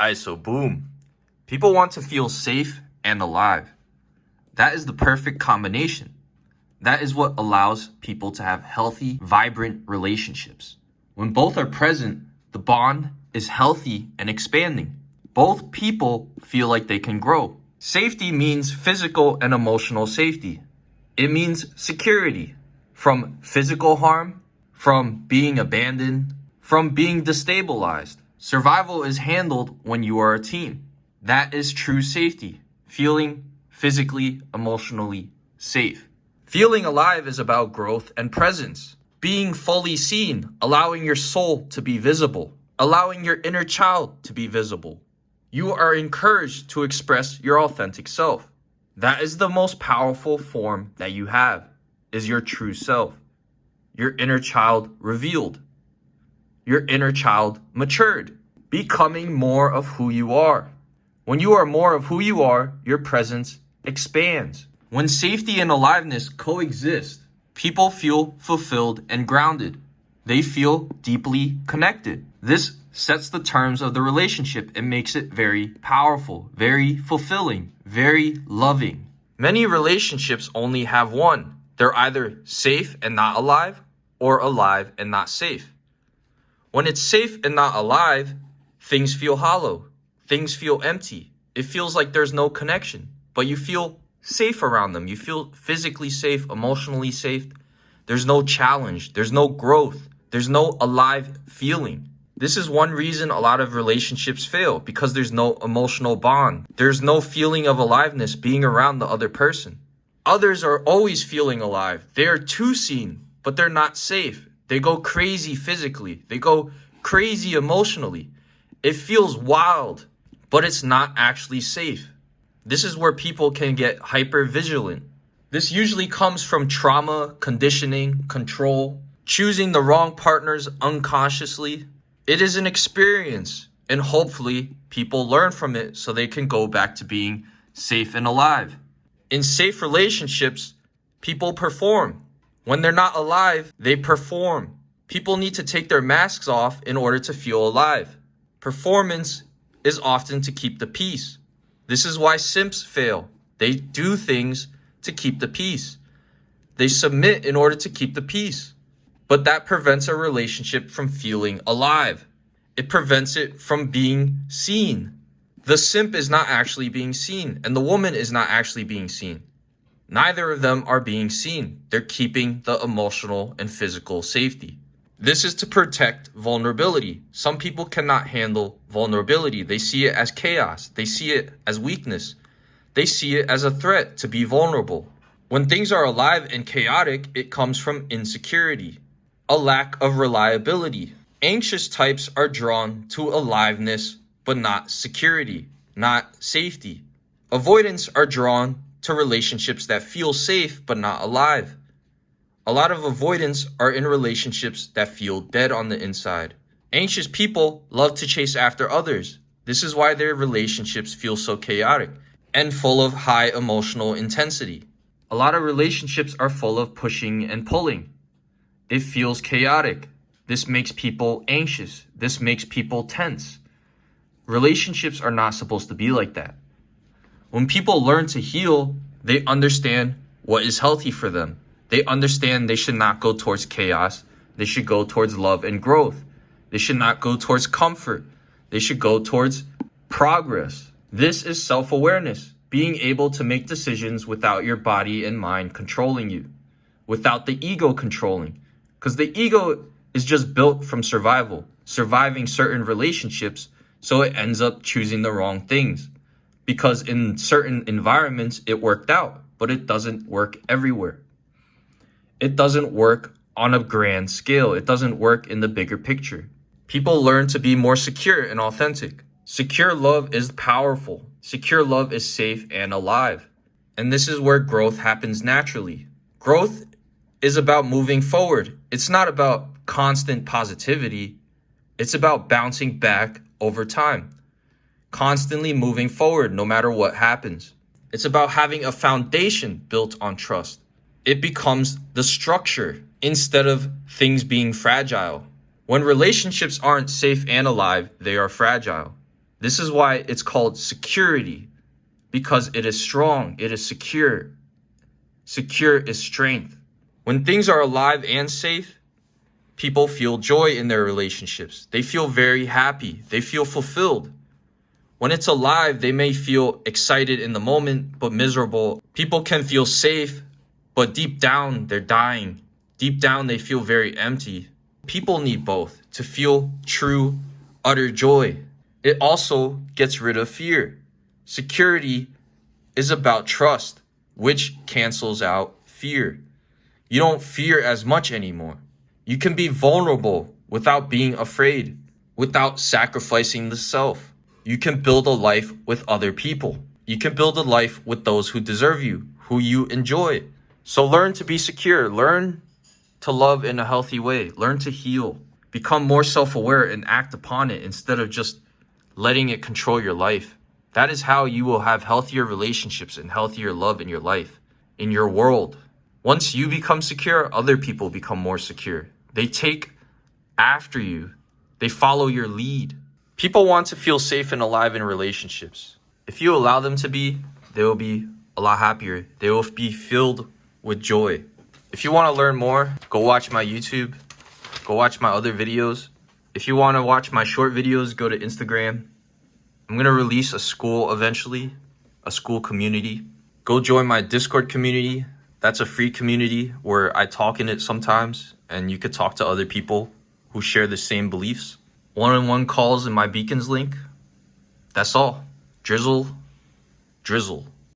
Alright, so boom. People want to feel safe and alive. That is the perfect combination. That is what allows people to have healthy, vibrant relationships. When both are present, the bond is healthy and expanding. Both people feel like they can grow. Safety means physical and emotional safety. It means security from physical harm, from being abandoned, from being destabilized. Survival is handled when you are a team. That is true safety, feeling physically, emotionally safe. Feeling alive is about growth and presence. Being fully seen, allowing your soul to be visible, allowing your inner child to be visible. You are encouraged to express your authentic self. That is the most powerful form that you have, is your true self. Your inner child revealed. Your inner child matured, becoming more of who you are. When you are more of who you are, your presence expands. When safety and aliveness coexist, people feel fulfilled and grounded. They feel deeply connected. This sets the terms of the relationship and makes it very powerful, very fulfilling, very loving. Many relationships only have one. They're either safe and not alive, or alive and not safe. When it's safe and not alive, things feel hollow. Things feel empty. It feels like there's no connection, but you feel safe around them. You feel physically safe, emotionally safe. There's no challenge. There's no growth. There's no alive feeling. This is one reason a lot of relationships fail, because there's no emotional bond. There's no feeling of aliveness being around the other person. Others are always feeling alive. They are too seen, but they're not safe. They go crazy physically. They go crazy emotionally. It feels wild, but it's not actually safe. This is where people can get hyper vigilant. This usually comes from trauma, conditioning, control, choosing the wrong partners unconsciously. It is an experience, and hopefully people learn from it so they can go back to being safe and alive. In safe relationships, people perform. When they're not alive, they perform. People need to take their masks off in order to feel alive. Performance is often to keep the peace. This is why simps fail. They do things to keep the peace. They submit in order to keep the peace. But that prevents a relationship from feeling alive. It prevents it from being seen. The simp is not actually being seen, and the woman is not actually being seen. Neither of them are being seen. They're keeping the emotional and physical safety. This is to protect vulnerability. Some people cannot handle vulnerability. They see it as chaos. They see it as weakness. They see it as a threat to be vulnerable. When things are alive and chaotic, it comes from insecurity, a lack of reliability. Anxious types are drawn to aliveness, but not security, not safety. Avoidants are drawn to relationships that feel safe, but not alive. A lot of avoidants are in relationships that feel dead on the inside. Anxious people love to chase after others. This is why their relationships feel so chaotic and full of high emotional intensity. A lot of relationships are full of pushing and pulling. It feels chaotic. This makes people anxious. This makes people tense. Relationships are not supposed to be like that. When people learn to heal, they understand what is healthy for them. They understand they should not go towards chaos. They should go towards love and growth. They should not go towards comfort. They should go towards progress. This is self-awareness, being able to make decisions without your body and mind controlling you, without the ego controlling. Because the ego is just built from survival, surviving certain relationships, so it ends up choosing the wrong things. Because in certain environments, it worked out, but it doesn't work everywhere. It doesn't work on a grand scale. It doesn't work in the bigger picture. People learn to be more secure and authentic. Secure love is powerful. Secure love is safe and alive. And this is where growth happens naturally. Growth is about moving forward. It's not about constant positivity. It's about bouncing back over time. Constantly moving forward no matter what happens. It's about having a foundation built on trust. It becomes the structure instead of things being fragile. When relationships aren't safe and alive, they are fragile. This is why it's called security, because it is strong, it is secure. Secure is strength. When things are alive and safe, people feel joy in their relationships. They feel very happy. They feel fulfilled. When it's alive, they may feel excited in the moment, but miserable. People can feel safe, but deep down, they're dying. Deep down, they feel very empty. People need both to feel true, utter joy. It also gets rid of fear. Security is about trust, which cancels out fear. You don't fear as much anymore. You can be vulnerable without being afraid, without sacrificing the self. You can build a life with other people. You can build a life with those who deserve you, who you enjoy. So learn to be secure. Learn to love in a healthy way. Learn to heal. Become more self-aware and act upon it instead of just letting it control your life. That is how you will have healthier relationships and healthier love in your life, in your world. Once you become secure, other people become more secure. They take after you. They follow your lead. People want to feel safe and alive in relationships. If you allow them to be, they will be a lot happier. They will be filled with joy. If you want to learn more, go watch my YouTube. Go watch my other videos. If you want to watch my short videos, go to Instagram. I'm going to release a school eventually, a school community. Go join my Discord community. That's a free community where I talk in it sometimes, and you could talk to other people who share the same beliefs. One-on-one calls in my beacons link. That's all. Drizzle.